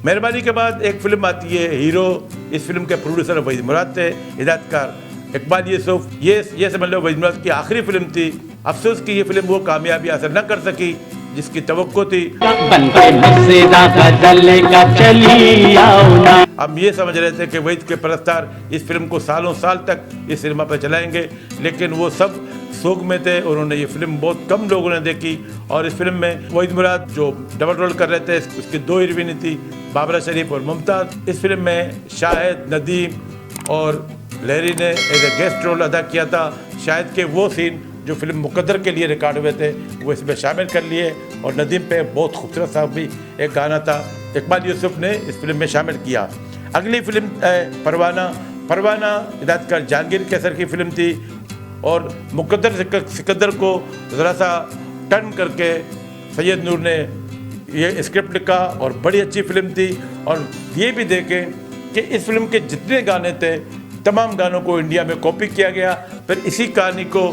मेहरबानी के बाद एक फिल्म आती है हीरो। इस फिल्म के प्रोड्यूसर वहीद मुराद थे, हिदायतकार इकबाल यूसुफ। ये समझ लो वहीद मुराद की आखिरी फिल्म थी। अफसोस कि ये फिल्म वो कामयाबी हासिल न कर सकी जिसकी तवक्को थी। हम ये समझ रहे थे कि वहीद के परस्तार इस फिल्म को सालों साल तक इस सिनेमा पर चलाएंगे, लेकिन वो सब सोग में थे। उन्होंने ये फिल्म बहुत कम लोगों ने देखी। और इस फिल्म में वहीद मुराद जो डबल रोल कर रहे थे, उसकी दो हीरोइनें थी, बाबरा शरीफ और मुमताज़। इस फिल्म में शाहिद, नदीम और लहरी ने एज ए गेस्ट रोल अदा किया था। शायद के वो सीन जो फिल्म मुकद्दर के लिए रिकॉर्ड हुए थे वो इसमें शामिल कर लिए। और नदीम पे बहुत खूबसूरत सा भी एक गाना था, इकबाल यूसुफ ने इस फिल्म में शामिल किया। अगली फिल्म परवाना हिदायतकार जहांगीर कैसर की फिल्म थी। और मुकद्दर सिकंदर को ज़रा सा टर्न करके सैयद नूर ने ये स्क्रिप्ट लिखा और बड़ी अच्छी फिल्म थी। और ये भी देखें कि इस फिल्म के जितने गाने थे तमाम गानों को इंडिया में कॉपी किया गया। फिर इसी कहानी को,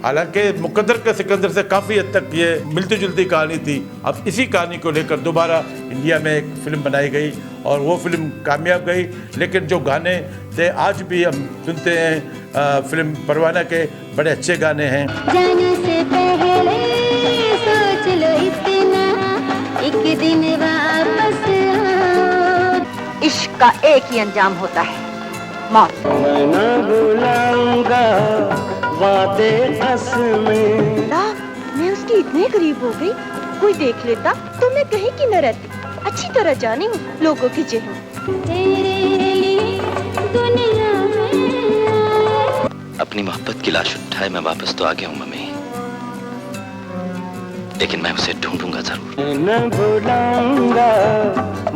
हालांकि मुकद्दर के सिकंदर से काफ़ी हद तक ये मिलती जुलती कहानी थी, अब इसी कहानी को लेकर दोबारा इंडिया में एक फ़िल्म बनाई गई और वो फिल्म कामयाब गई। लेकिन जो गाने थे आज भी हम सुनते हैं फिल्म परवाना के, बड़े अच्छे गाने हैं। जाने से पहले सोच लो इतना, एक दिन वापस आओ। इश्क का एक ही अंजाम होता है, मौत। मैं न भुलाऊंगा वादे में। मैं उसकी इतने करीब हो गई, कोई देख लेता तो मैं कहीं की न रहती। अच्छी तरह जानी हूँ लोगों की जेहन। तेरे लिए दुनिया में अपनी मोहब्बत की लाश उठाए मैं वापस तो आ गया हूँ मम्मी, लेकिन मैं उसे ढूंढूंगा जरूर। मैं न भुलाऊंगा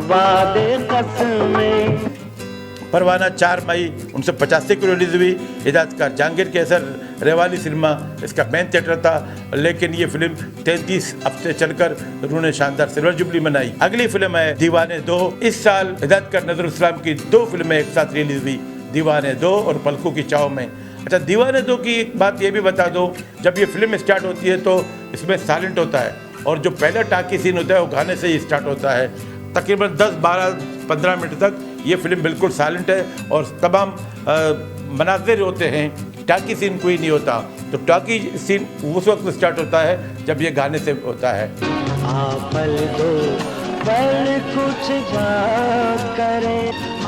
वादे कसमें। परवाना 4 मई 1985 को रिलीज हुई। हिदायतकार जहांगीर कैसर, रेवाली सिनेमा इसका मेन थिएटर था। लेकिन ये फिल्म 33 हफ्ते चलकर उन्होंने शानदार सिल्वर जुबली मनाई। अगली फिल्म है दीवाने 2। इस साल हिदायतकार नजरुल इस्लाम की 2 फिल्में एक साथ रिलीज हुई, दीवाने 2 और पलकों की चाव में। अच्छा, दीवाने 2 की बात ये भी बता दो, जब ये फिल्म स्टार्ट होती है तो इसमें साइलेंट होता है और जो पहला टाकी सीन होता है वो गाने से ही स्टार्ट होता है। तकरीबन 10, 12, 15 मिनट तक ये फिल्म बिल्कुल साइलेंट है और तमाम मनाज़िर होते हैं, टाकी सीन कोई नहीं होता। तो टाकी सीन उस वक्त स्टार्ट होता है जब ये गाने से होता है। पल दो पल कुछ बात करे,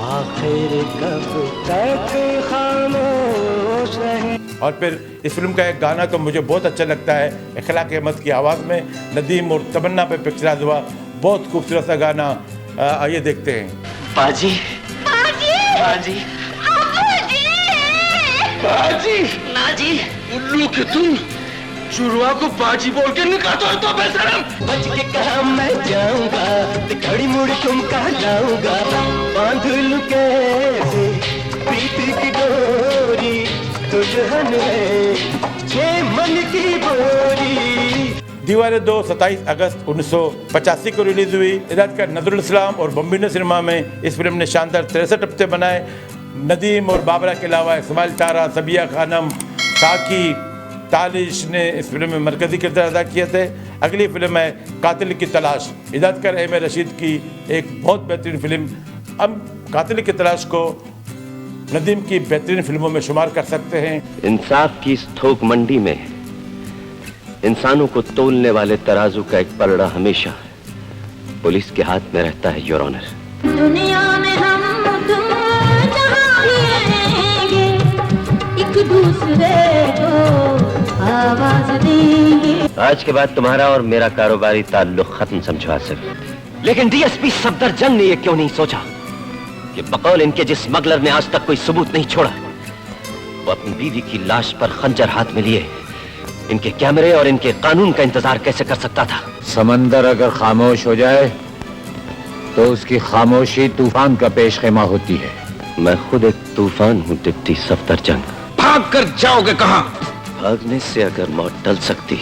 आखिर कब तक खामोश रहे। और फिर इस फिल्म का एक गाना तो मुझे बहुत अच्छा लगता है, इखलाक अहमद की आवाज़ में नदीम और तमन्ना पे पिक्चराइज हुआ, बहुत खूबसूरत सा गाना। आइए देखते हैं। बाजी बाजी बाजी बाजी नाजी, उल्लू के तुम शुरुआ को बाजी बोल के निकालते हो तो बेशरम। बच के कहा मैं जाऊंगा, घड़ी मुड़ तुम कहा जाऊंगा, बांध लूं कैसे प्रीति की डोरी, दुल्हन है ये मन की बोरी। दीवाने 2 27 अगस्त 1985 को रिलीज हुई। हिदायतकार नजरुल इस्लाम और बॉम्बिनो सिनेमा में इस फिल्म ने शानदार 63 हफ्ते बनाए। नदीम और बाबरा के अलावा इस्माइल तारा, सबिया खानम, साकी, तालिश ने इस फिल्म में मरकजी किरदार अदा किए थे। अगली फिल्म है कातिल की तलाश, हिदायतकार एम रशीद की एक बहुत बेहतरीन फिल्म। अब कातिल की तलाश को नदीम की बेहतरीन फिल्मों में शुमार कर सकते हैं। इंसाफ की इस थोक मंडी में इंसानों को तोलने वाले तराजू का एक पलड़ा हमेशा पुलिस के हाथ में रहता है, योर ऑनर। दुनिया में हम तुम जहाँ भी रहेंगे, एक दूसरे को आवाज देंगे। आज के बाद तुम्हारा और मेरा कारोबारी ताल्लुक खत्म समझो आसिफ। लेकिन डीएसपी सफदरजंग ने यह क्यों नहीं सोचा कि बकौल इनके जिस स्मगलर ने आज तक कोई सबूत नहीं छोड़ा, वो अपनी बीवी की लाश पर खंजर हाथ में लिए इनके कैमरे और इनके कानून का इंतजार कैसे कर सकता था? समंदर अगर खामोश हो जाए तो उसकी खामोशी तूफान का पेशखेमा होती है। मैं खुद एक तूफान हूँ डिप्टी सफदरजंग। भाग कर जाओगे कहाँ? भागने से अगर मौत टल सकती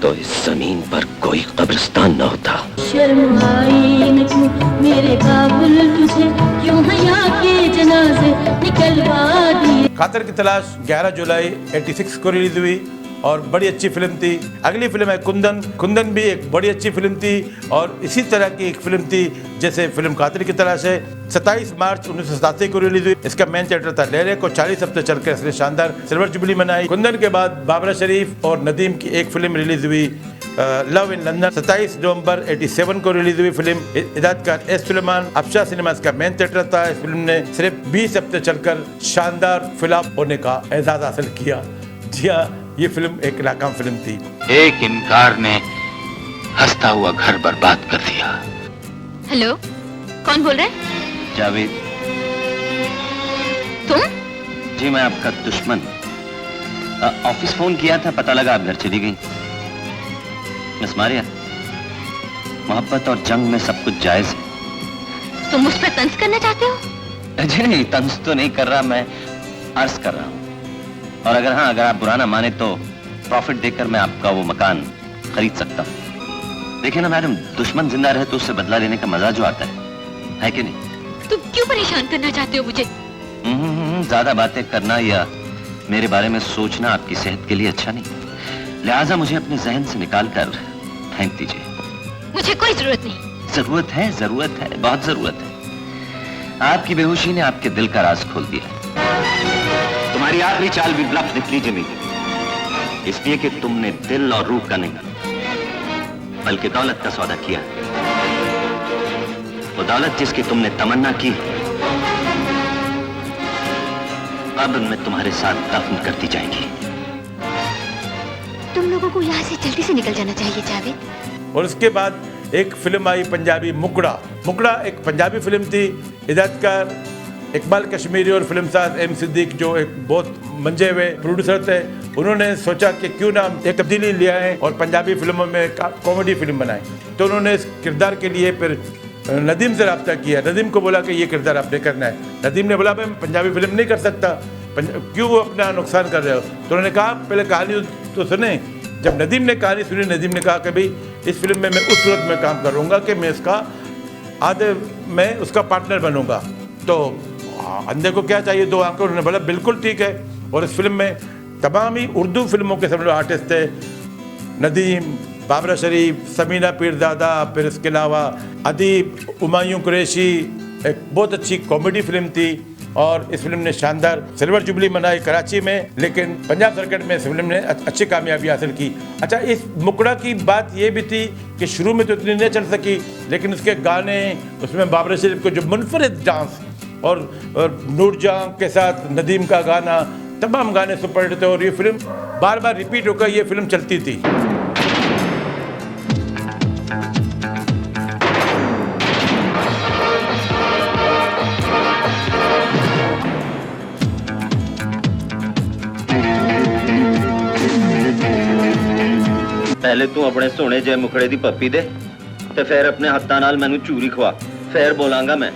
तो इस जमीन पर कोई कब्रिस्तान न होता। शर्म आई न क्यों मेरे काबुल तुझे, क्यों हया के जनाजे निकलवा दिए। कातिल की तलाश 11 जुलाई 86 को रिलीज हुई और बड़ी अच्छी फिल्म थी। अगली फिल्म है कुंदन। कुंदन भी एक बड़ी अच्छी फिल्म थी और इसी तरह की एक फिल्म थी जैसे फिल्म कातिल की तलाश है। 27 मार्च 1987 को रिलीज हुई। इसका मेन थिएटर था लहरे को 40 हफ्ते चलकर इसने शानदार सिल्वर जुबली मनाई। कुंदन के बाद बाबरा शरीफ और नदीम की एक फिल्म रिलीज हुई लव इन लंदन। 27 नवंबर 87 को रिलीज हुई फिल्म। हिदायतकार एस सुलेमान। अफशा सिनेमास का मेन थिएटर था। इस फिल्म ने सिर्फ 20 हफ्ते चलकर शानदार फ्लॉप होने का एजाज हासिल किया। जी हाँ, ये फिल्म एक नाकाम फिल्म थी। एक इनकार ने हंसता हुआ घर बर्बाद कर दिया। हेलो, कौन बोल रहे हैं? जावेद। तुम? जी मैं आपका दुश्मन। ऑफिस फोन किया था, पता लगा आप घर चली गई। मिस मारिया, मोहब्बत और जंग में सब कुछ जायज है। तुम मुझ पर तंज करना चाहते हो? जी नहीं, तंज तो नहीं कर रहा, मैं अर्ज कर रहा हूँ। और अगर आप बुरा ना माने तो प्रॉफिट देकर मैं आपका वो मकान खरीद सकता हूँ। देखिए ना मैडम, दुश्मन जिंदा रहे तो उससे बदला लेने का मजा जो आता है कि नहीं? तुम क्यों परेशान करना चाहते हो मुझे? ज्यादा बातें करना या मेरे बारे में सोचना आपकी सेहत के लिए अच्छा नहीं, लिहाजा मुझे अपने जहन से निकाल कर फेंक दीजिए। मुझे कोई जरूरत नहीं। जरूरत है, बहुत जरूरत है। आपकी बेहोशी ने आपके दिल का राज खोल दिया। तुम्हारी आखिरी चाल भी ब्लफ निकली जमी, इसलिए कि तुमने दिल और रूह का नहीं बल्कि दौलत का सौदा किया। वो दौलत जिसकी तुमने तमन्ना की अब में तुम्हारे साथ दफन कर दी जाएगी। तुम लोगों को यहाँ से जल्दी से निकल जाना चाहिए जावेद। और उसके बाद एक फिल्म आई पंजाबी मुकड़ा। मुकड़ा एक पंजाबी फिल्म थी। हिदायतकार इकबाल कश्मीरी और फिल्मसाज एम सिद्दीक जो एक बहुत मंजे हुए प्रोड्यूसर थे, उन्होंने सोचा कि क्यों ना एक तब्दीली ले आए और पंजाबी फिल्मों में कॉमेडी फिल्म बनाए। तो उन्होंने इस किरदार के लिए फिर नदीम से रब्ता किया। नदीम को बोला कि ये किरदार आपने करना है। नदीम ने बोला मैं पंजाबी फिल्म नहीं कर सकता, क्यों वो अपना नुकसान कर रहे हो? तो उन्होंने कहा पहले कहानी तो सुने। जब नदीम ने कहानी सुनी, नदीम ने कहा कि भाई इस फिल्म में मैं उस सूरत में काम करूँगा कि मैं इसका मैं उसका पार्टनर बनूंगा। तो अंधे को क्या चाहिए, दो आंखें। उन्होंने बोला बिल्कुल ठीक है। और इस फिल्म में तमाम ही उर्दू फिल्मों के समझ लो आर्टिस्ट थे। नदीम, बाबरा शरीफ, समीना पीरजादा, फिर इसके अलावा अदीब, हुमायूं कुरैशी। एक बहुत अच्छी कॉमेडी फिल्म थी और इस फिल्म ने शानदार सिल्वर जुबली मनाई कराची में, लेकिन पंजाब सर्किट में इस फिल्म ने अच्छी कामयाबी हासिल की। अच्छा, इस मुकड़ा की बात ये भी थी कि शुरू में तो इतनी नहीं चल सकी, लेकिन उसके गाने, उसमें बाबरा शरीफ को जो मुनफरिद डांस और नूरजहां के साथ नदीम का गाना, तमाम गाने सुपर हिट थे और ये फिल्म बार बार रिपीट होकर ये फिल्म चलती थी। पहले तू अपने सोने जे मुखड़े दी पप्पी दे ते फिर अपने हत्थां नाल मैनू चूरी खवा, फिर बोलांगा मैं।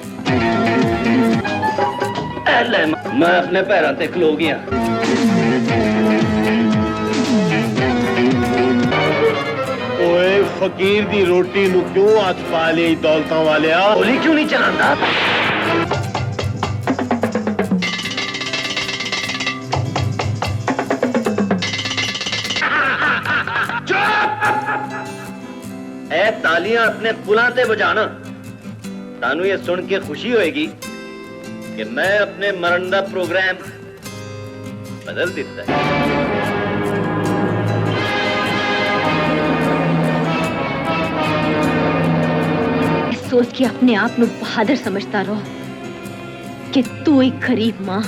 मैं अपने पैरों ते खलो गया। ओए फकीर दी रोटी नु क्यों हाथ पा ली दौलतां वालिया? गोली क्यों नहीं चलांदा? ए तालियां अपने पुलां ते बजाना। तानू ये सुन के खुशी होएगी कि मैं अपने मरण दा प्रोग्राम बदल दिता है। सोच के अपने आप ਨੂੰ बहादुर समझता रहो कि तू एक गरीब मां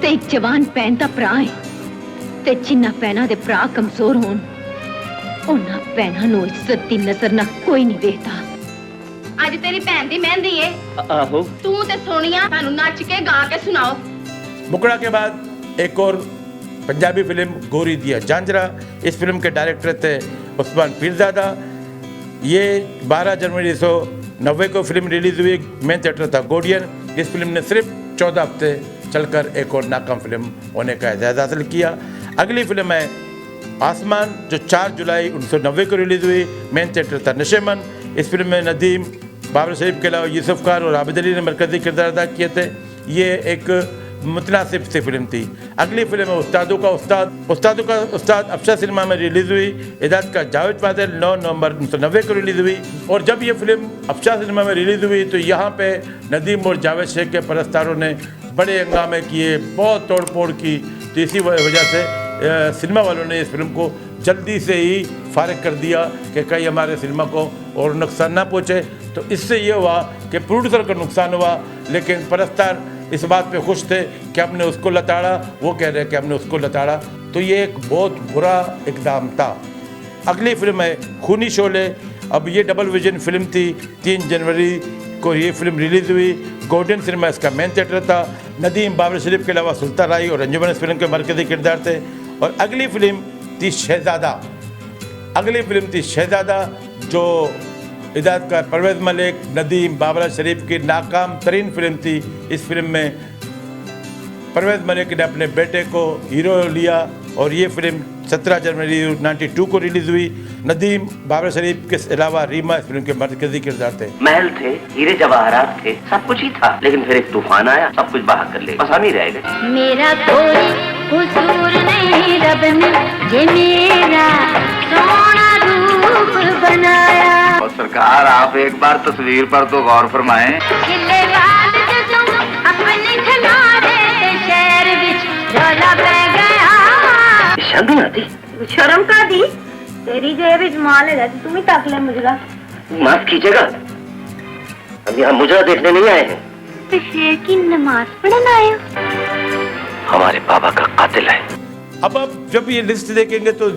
ते एक जवान भैन दा भरा है ते जिन्ना भैनां दे भरा कमजोर होण उन्ना भैनां ਨੂੰ इज्जत दी नजर ना कोई नहीं देखता। ਅੱਜ ਤੇਰੀ ਭੈਣ ਦੀ ਮਹਿੰਦੀ ਏ। आहो, ਤੂੰ ਤੇ ਸੋਨੀਆ ਸਾਨੂੰ ਨੱਚ ਕੇ ਗਾ ਕੇ ਸੁਣਾਓ। मुकड़ा के बाद एक और पंजाबी फिल्म गोरी दिया झांझरा। इस फिल्म के डायरेक्टर थे उस्मान पीरजादा। ये 12 जनवरी 1990 को फिल्म रिलीज हुई। मेन थिएटर था गोडियन। इस फिल्म ने सिर्फ 14 हफ्ते चलकर एक और नाकाम फिल्म होने का एजाज़ हासिल किया। अगली फिल्म है आसमान, जो 4 जुलाई 1990 को रिलीज हुई। मेन थिएटर था नशेमन। इस फिल्म में नदीम, बाबरा शरीफ के अलावा यूसुफ खान और आबिद अली ने मरकजी किरदार अदा किए थे। ये एक मुतनासिब सी फिल्म थी। अगली फिल्म है उस्तादों का उस्ताद अफसा सिनेमा में रिलीज़ हुई। हिदायत का जावेद फादिल 9 नवंबर 1990 को रिलीज़ हुई। और जब ये फिल्म अफसा सिनेमा में रिलीज़ हुई तो यहाँ पे नदीम और जावेद शेख के परस्तारों ने बड़े हंगामे किए, बहुत तोड़ फोड़ की। तो इसी वजह से सिनेमा वालों ने इस फिल्म को जल्दी से ही फारिग कर दिया कि कहीं हमारे सिनेमा को और नुकसान ना पहुँचे। तो इससे ये हुआ कि प्रोड्यूसर को नुकसान हुआ, लेकिन परस्तार इस बात पे खुश थे कि हमने उसको लताड़ा, वो कह रहे हैं कि हमने उसको लताड़ा। तो ये एक बहुत बुरा इक़दाम था। अगली फिल्म है खूनी शोले। अब ये डबल विजन फिल्म थी। 3 जनवरी को ये फिल्म रिलीज़ हुई। गोल्डन सिनेमा इसका मेन थिएटर था। नदीम, बाबर शरीफ के अलावा सुल्तान राय और अंजुमन इस फिल्म के मरकज़ी किरदार थे। और अगली फिल्म थी शहज़ादा, जो हिदायत का परवेज़ मलिक, नदीम, बाबर शरीफ की नाकाम तरीन फिल्म थी। इस फिल्म में परवेज़ मलिक ने अपने बेटे को हीरो लिया और ये फिल्म 17 जनवरी 1992 को रिलीज़ हुई। नदीम, बाबर शरीफ के अलावा रीमा इस फिल्म के मरकज़ी किरदार थे। महल थे, हीरे जवाहरात थे, सब कुछ ही था, लेकिन फिर एक तूफान आया, सब कुछ बहा कर ले, बस हम ही रह गए। मेरा कोई कसूर नहीं, रब ने ये मेरा सोना रूप बनाया। और सरकार आप एक बार तस्वीर पर तो गौर फरमाएं। शर्म नहीं आती? शर्म का दी तेरी जेब इजमाल है, तुम ही तक ले मुजरा। माफ कीजिएगा, हम यहाँ मुजरा देखने नहीं आए हैं। तो शेर की नमाज पढ़ने आए हो? हमारे बाबा का कातिल है। अब आप जब ये लिस्ट देखेंगे तो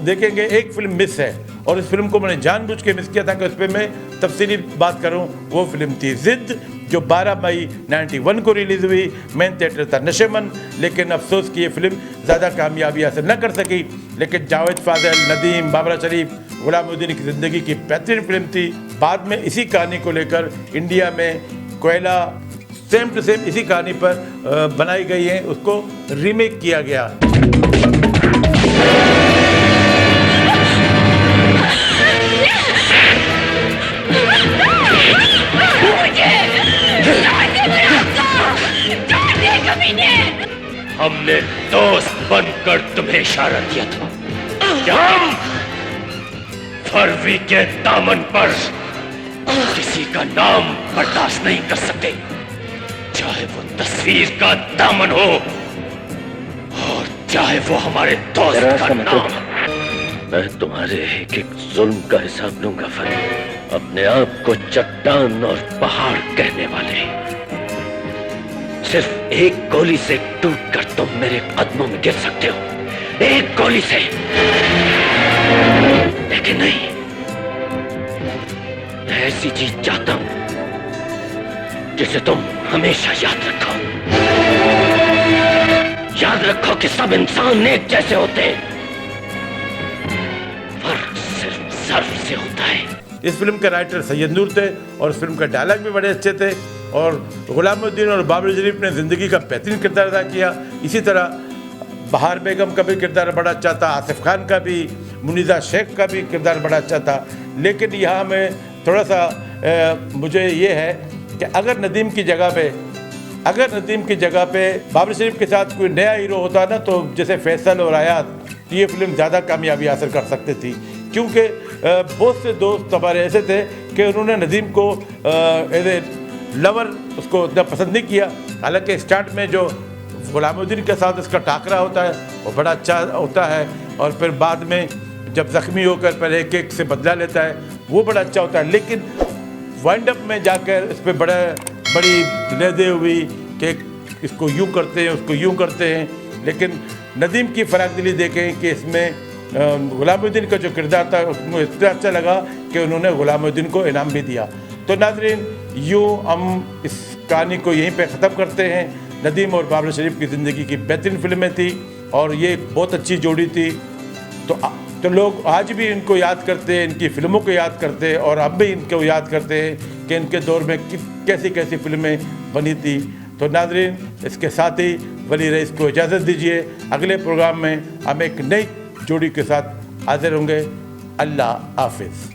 देखेंगे एक फिल्म मिस है, और इस फिल्म को मैंने जानबूझ के मिस किया था कि उस पर मैं तफसीली बात करूं। वो फिल्म थी जिद, जो 12 मई 91 को रिलीज़ हुई। मेन थिएटर था नशेमन। लेकिन अफसोस कि ये फिल्म ज़्यादा कामयाबी हासिल न कर सकी। लेकिन जावेद फादिल, नदीम, बाबर शरीफ, गुलामुद्दीन की ज़िंदगी की बेहतरीन फिल्म थी। बाद में इसी कहानी को लेकर इंडिया में कोयला सेम टू सेम इसी कहानी पर बनाई गई है, उसको रीमेक किया गया। हमने दोस्त बनकर तुम्हें इशारा किया था कि हम फरवी के दामन पर किसी का नाम बर्दाश्त नहीं कर सकते, चाहे वो तस्वीर का दामन हो और चाहे वो हमारे दोस्त का नाम। मैं तुम्हारे एक एक जुल्म का हिसाब लूंगा फरवी। अपने आप को चट्टान और पहाड़ कहने वाले, सिर्फ एक गोली से टूटकर तुम मेरे कदमों में गिर सकते हो, एक गोली से। लेकिन नहीं, मैं ऐसी चीज चाहता हूं जिसे तुम हमेशा याद रखो। याद रखो कि सब इंसान एक जैसे होते हैं, फर्क सिर्फ सर्फ से होता है। इस फिल्म के राइटर सैयद नूर थे और इस फिल्म का डायलॉग भी बड़े अच्छे थे। और गुलामुद्दीन और बाबर शरीफ ने ज़िंदगी का बेहतरीन किरदार अदा किया। इसी तरह बहार बेगम का भी किरदार बड़ा अच्छा था, आसिफ खान का भी, मुनीज़ा शेख का भी किरदार बड़ा अच्छा था। लेकिन यहाँ में थोड़ा सा मुझे ये है कि अगर नदीम की जगह पे बाबर शरीफ के साथ कोई नया हीरो होता ना, तो जैसे फैसल और आयात, तो ये फिल्म ज़्यादा कामयाबी हासिल कर सकती थी। क्योंकि बहुत से दोस्त हमारे ऐसे थे कि उन्होंने नदीम को एज ए लवर उसको इतना पसंद नहीं किया। हालांकि स्टार्ट में जो गुलामुद्दीन के साथ इसका टाकरा होता है वो बड़ा अच्छा होता है, और फिर बाद में जब ज़ख्मी होकर पहले एक से बदला लेता है वो बड़ा अच्छा होता है। लेकिन वाइंड अप में जाकर इस पर बड़ी लेदे हुई कि इसको यूँ करते हैं, उसको यूँ करते हैं। लेकिन नदीम की फ़राखदिली देखें कि इसमें गुलामुद्दीन का जो किरदार था उसको इतना अच्छा लगा कि उन्होंने गुलामुद्दीन को इनाम भी दिया। तो नाज़रीन, यूँ हम इस कहानी को यहीं पे ख़त्म करते हैं। नदीम और बाबर शरीफ की ज़िंदगी की बेहतरीन फिल्में थी और ये बहुत अच्छी जोड़ी थी। तो लोग आज भी इनको याद करते हैं, इनकी फिल्मों को याद करते हैं, और अब भी इनको याद करते हैं कि इनके दौर में कैसी कैसी फिल्में बनी थी। तो नाज़रीन, इसके साथ ही वली रईस को इजाज़त दीजिए। अगले प्रोग्राम में हम एक नई जोड़ी के साथ हाजिर होंगे। अल्लाह हाफिज़।